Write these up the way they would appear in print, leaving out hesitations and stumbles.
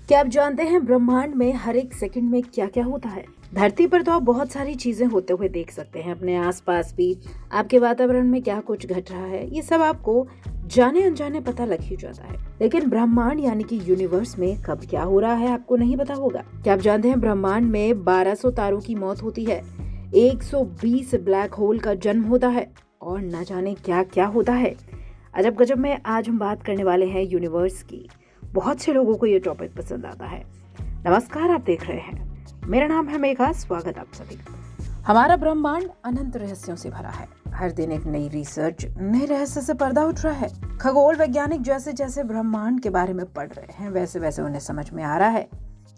क्या आप जानते हैं ब्रह्मांड में हर एक सेकंड में क्या क्या होता है। धरती पर तो आप बहुत सारी चीजें होते हुए देख सकते हैं, अपने आसपास भी आपके वातावरण में क्या कुछ घट रहा है ये सब आपको जाने अनजाने पता लग ही जाता है। लेकिन ब्रह्मांड यानी कि यूनिवर्स में कब क्या हो रहा है आपको नहीं पता होगा। क्या आप जानते हैं ब्रह्मांड में 1200 तारों की मौत होती है, 120 ब्लैक होल का जन्म होता है और न जाने क्या क्या होता है। अजब गजब में आज हम बात करने वाले हैं यूनिवर्स की। बहुत से लोगों को ये टॉपिक पसंद आता है। नमस्कार, आप देख रहे हैं, मेरा नाम है मेघा। स्वागत आप सभी का। हमारा ब्रह्मांड अनंत रहस्यों से भरा है। हर दिन एक नई रिसर्च, नए रहस्य से पर्दा उठ रहा है। खगोल वैज्ञानिक जैसे जैसे ब्रह्मांड के बारे में पढ़ रहे हैं वैसे वैसे उन्हें समझ में आ रहा है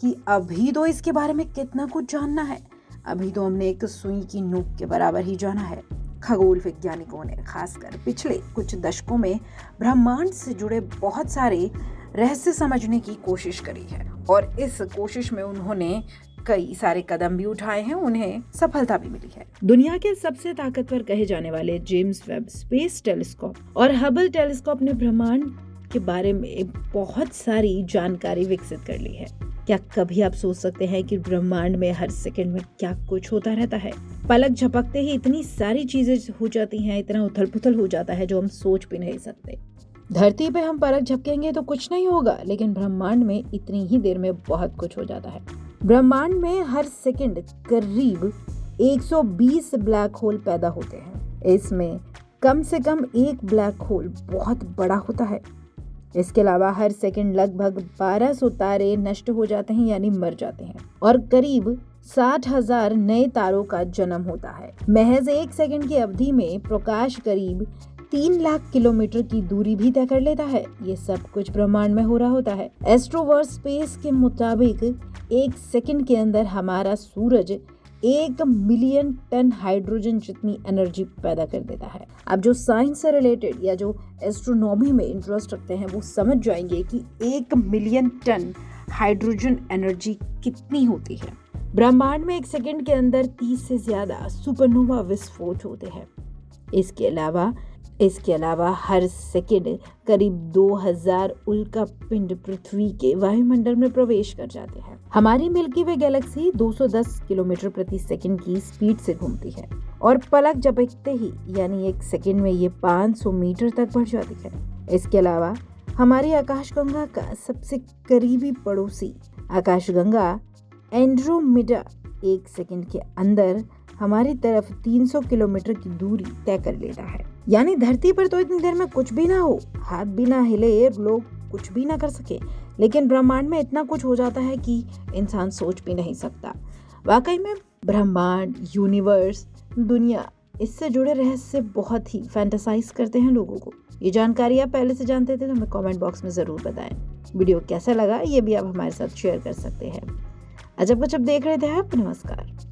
कि अभी तो इसके बारे में कितना कुछ जानना है। अभी तो हमने एक सुई की नोक के बराबर ही जाना है। खगोल वैज्ञानिकों ने खासकर पिछले कुछ दशकों में ब्रह्मांड से जुड़े बहुत सारे रहस्य समझने की कोशिश करी है और इस कोशिश में उन्होंने कई सारे कदम भी उठाए हैं, उन्हें सफलता भी मिली है। दुनिया के सबसे ताकतवर कहे जाने वाले जेम्स वेब स्पेस टेलीस्कोप और हबल टेलीस्कोप ने ब्रह्मांड के बारे में बहुत सारी जानकारी विकसित कर ली है। क्या कभी आप सोच सकते हैं कि ब्रह्मांड में हर सेकंड में क्या कुछ होता रहता है। पलक झपकते ही इतनी सारी चीजें हो जाती हैं, इतना उथल पुथल हो जाता है जो हम सोच भी नहीं सकते। धरती पे हम पलक झपकेंगे तो कुछ नहीं होगा, लेकिन ब्रह्मांड में इतनी ही देर में बहुत कुछ हो जाता है। ब्रह्मांड में हर सेकंड करीब 120 ब्लैक होल पैदा होते हैं। इसमें कम से कम एक ब्लैक होल बहुत बड़ा होता है। इसके अलावा हर सेकंड लगभग 1200 तारे नष्ट हो जाते हैं यानी मर जाते हैं और करीब 60,000 नए तारों का जन्म होता है। महज एक सेकंड की अवधि में प्रकाश करीब 3 लाख किलोमीटर की दूरी भी तय कर लेता है। ये सब कुछ ब्रह्मांड में हो रहा होता है। एस्ट्रोवर्स स्पेस के मुताबिक एक सेकंड के अंदर हमारा सूरज 1 मिलियन टन हाइड्रोजन जितनी एनर्जी पैदा कर देता है। अब जो साइंस से रिलेटेड या जो एस्ट्रोनॉमी में इंटरेस्ट रखते हैं वो समझ जाएंगे कि 1 मिलियन टन हाइड्रोजन एनर्जी कितनी होती है। ब्रह्मांड में एक सेकंड के अंदर 30 से ज्यादा सुपरनोवा विस्फोट होते हैं। इसके अलावा हर सेकंड करीब 2000 उल्का पिंड पृथ्वी के वायुमंडल में प्रवेश कर जाते हैं। हमारी मिल्की वे गैलेक्सी 210 किलोमीटर प्रति सेकंड की स्पीड से घूमती है और पलक झपकते ही यानी एक सेकंड में ये 500 मीटर तक बढ़ जाती है। इसके अलावा हमारी आकाशगंगा का सबसे करीबी पड़ोसी आकाशगंगा एंड्रोमेडा एक सेकंड के अंदर हमारी तरफ 300 किलोमीटर की दूरी तय कर लेता है। यानी धरती पर तो इतनी देर में कुछ भी ना हो, हाथ भी ना हिले, लोग कुछ भी ना कर सके, लेकिन ब्रह्मांड में इतना कुछ हो जाता है कि इंसान सोच भी नहीं सकता। वाकई में ब्रह्मांड, यूनिवर्स, दुनिया, इससे जुड़े रहस्य बहुत ही फैंटासाइज करते हैं लोगों को। ये जानकारी आप पहले से जानते थे तो हमें कमेंट बॉक्स में जरूर बताएं। वीडियो कैसा लगा ये भी आप हमारे साथ शेयर कर सकते हैं। अजब गजब देख रहे थे आप। नमस्कार।